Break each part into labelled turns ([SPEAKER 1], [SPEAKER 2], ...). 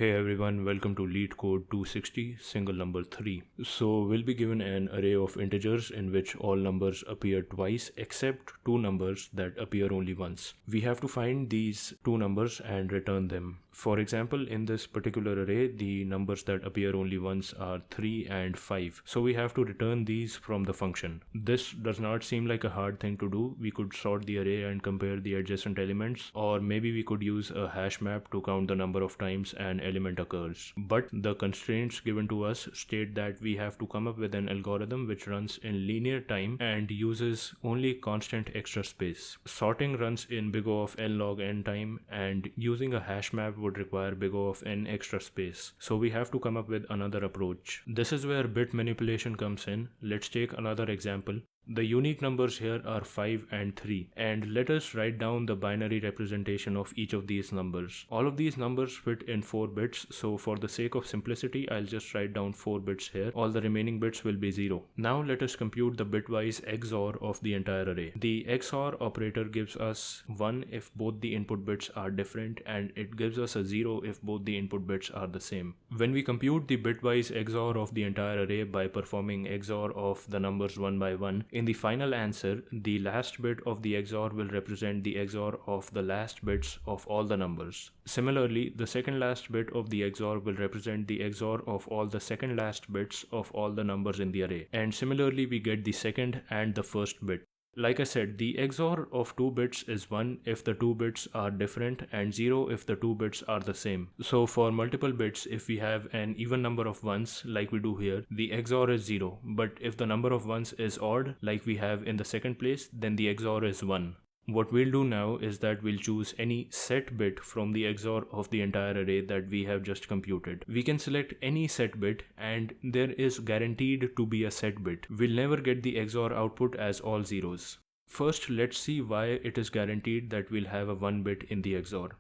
[SPEAKER 1] Hey everyone, welcome to LeetCode 260, single number 3. So we'll be given an array of integers in which all numbers appear twice except two numbers that appear only once. We have to find these two numbers and return them. For example, in this particular array, the numbers that appear only once are 3 and 5. So we have to return these from the function. This does not seem like a hard thing to do. We could sort the array and compare the adjacent elements, or maybe we could use a hash map to count the number of times an element occurs. But the constraints given to us state that we have to come up with an algorithm which runs in linear time and uses only constant extra space. Sorting runs in big O of n log n time, and using a hash map would require big O of n extra space. So we have to come up with another approach. This is where bit manipulation comes in. Let's take another example. The unique numbers here are 5 and 3, and let us write down the binary representation of each of these numbers. All of these numbers fit in 4 bits, so for the sake of simplicity, I'll just write down 4 bits here. All the remaining bits will be 0. Now let us compute the bitwise XOR of the entire array. The XOR operator gives us 1 if both the input bits are different, and it gives us a 0 if both the input bits are the same. When we compute the bitwise XOR of the entire array by performing XOR of the numbers one by one, in the final answer, the last bit of the XOR will represent the XOR of the last bits of all the numbers. Similarly, the second last bit of the XOR will represent the XOR of all the second last bits of all the numbers in the array. And similarly, we get the second and the first bit. Like I said, the XOR of 2 bits is 1 if the 2 bits are different and 0 if the 2 bits are the same. So for multiple bits, if we have an even number of ones like we do here, the XOR is 0. But if the number of ones is odd like we have in the second place, then the XOR is 1. What we'll do now is that we'll choose any set bit from the XOR of the entire array that we have just computed. We can select any set bit and there is guaranteed to be a set bit. We'll never get the XOR output as all zeros. First, let's see why it is guaranteed that we'll have a 1 bit in the XOR.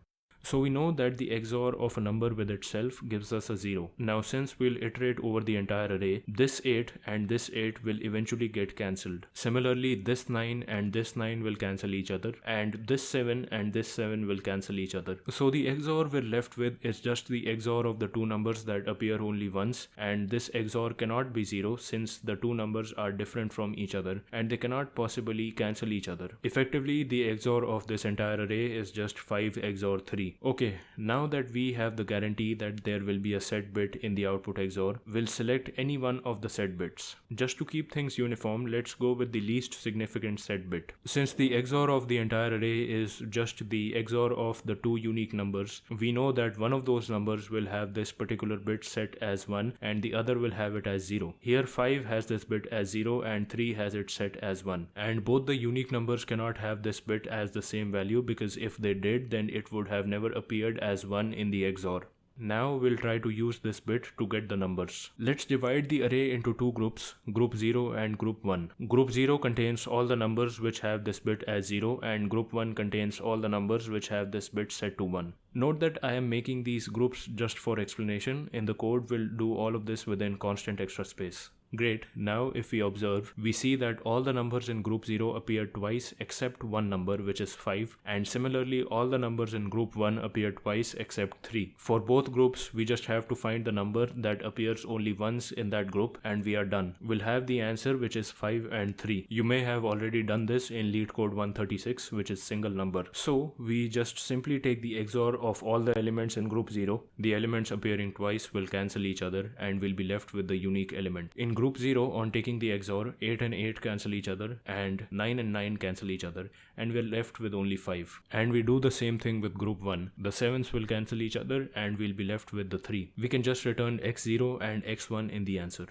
[SPEAKER 1] So we know that the XOR of a number with itself gives us a 0. Now since we'll iterate over the entire array, this 8 and this 8 will eventually get cancelled. Similarly, this 9 and this 9 will cancel each other, and this 7 and this 7 will cancel each other. So the XOR we're left with is just the XOR of the two numbers that appear only once, and this XOR cannot be 0 since the two numbers are different from each other and they cannot possibly cancel each other. Effectively, the XOR of this entire array is just 5 XOR 3. Okay, now that we have the guarantee that there will be a set bit in the output XOR, we'll select any one of the set bits. Just to keep things uniform, let's go with the least significant set bit. Since the XOR of the entire array is just the XOR of the two unique numbers, we know that one of those numbers will have this particular bit set as 1 and the other will have it as 0. Here 5 has this bit as 0 and 3 has it set as 1. And both the unique numbers cannot have this bit as the same value, because if they did, then it would have never appeared as 1 in the XOR. Now we'll try to use this bit to get the numbers. Let's divide the array into two groups, group 0 and group 1. Group 0 contains all the numbers which have this bit as 0, and group 1 contains all the numbers which have this bit set to 1. Note that I am making these groups just for explanation. In the code, we'll do all of this within constant extra space. Great. Now if we observe, we see that all the numbers in group 0 appear twice except one number, which is 5, and similarly all the numbers in group 1 appear twice except 3. For both groups, we just have to find the number that appears only once in that group and we are done. We'll have the answer, which is 5 and 3. You may have already done this in LeetCode 136, which is single number. So we just simply take the XOR of all the elements in group 0. The elements appearing twice will cancel each other and we'll be left with the unique element. In group 0, on taking the XOR, 8 and 8 cancel each other and 9 and 9 cancel each other, and we're left with only 5. And we do the same thing with group 1. The 7s will cancel each other and we'll be left with the 3. We can just return x0 and x1 in the answer.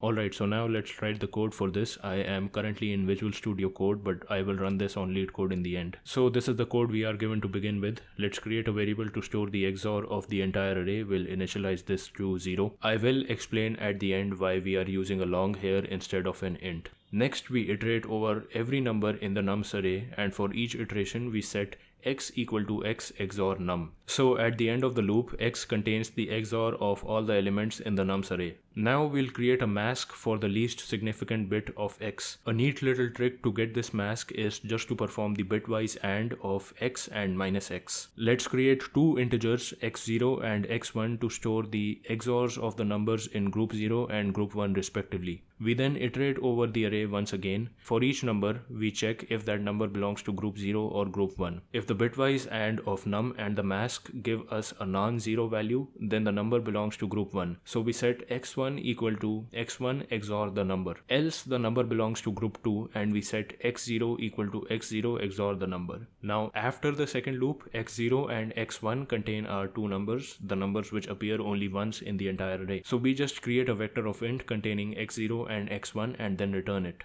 [SPEAKER 1] Alright, so now let's write the code for this. I am currently in Visual Studio Code, but I will run this on LeetCode in the end. So this is the code we are given to begin with. Let's create a variable to store the XOR of the entire array. We'll initialize this to 0. I will explain at the end why we are using a long here instead of an int. Next, we iterate over every number in the nums array, and for each iteration we set x equal to x XOR num. So at the end of the loop, x contains the XOR of all the elements in the nums array. Now we'll create a mask for the least significant bit of x. A neat little trick to get this mask is just to perform the bitwise AND of x and minus x. Let's create two integers x0 and x1 to store the XORs of the numbers in group 0 and group 1 respectively. We then iterate over the array once again. For each number, we check if that number belongs to group 0 or group 1. If the bitwise AND of num and the mask give us a non-zero value, then the number belongs to group 1. So we set x1 equal to x1 XOR the number. Else the number belongs to group 2 and we set x0 equal to x0 XOR the number. Now after the second loop, x0 and x1 contain our two numbers, the numbers which appear only once in the entire array. So we just create a vector of int containing x0 and x1 and then return it.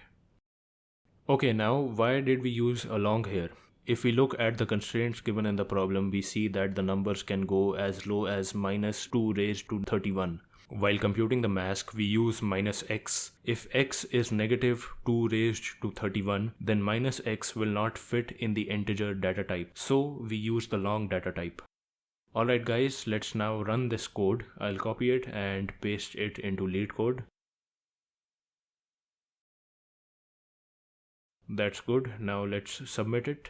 [SPEAKER 1] Okay, now why did we use a long here? If we look at the constraints given in the problem, we see that the numbers can go as low as minus 2 raised to 31. While computing the mask, we use minus x. If x is negative 2 raised to 31, then minus x will not fit in the integer data type. So we use the long data type. Alright guys, let's now run this code. I'll copy it and paste it into LeetCode. That's good. Now let's submit it.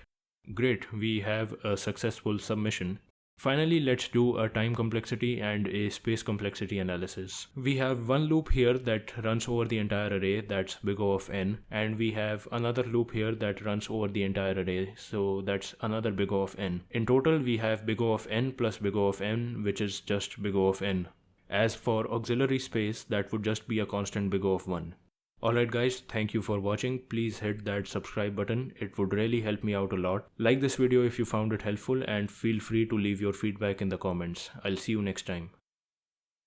[SPEAKER 1] Great, we have a successful submission. Finally, let's do a time complexity and a space complexity analysis. We have one loop here that runs over the entire array, that's big O of n, and we have another loop here that runs over the entire array, so that's another big O of n. In total, we have big O of n plus big O of n, which is just big O of n. As for auxiliary space, that would just be a constant big O of 1. Alright guys, thank you for watching. Please hit that subscribe button. It would really help me out a lot. Like this video if you found it helpful and feel free to leave your feedback in the comments. I'll see you next time.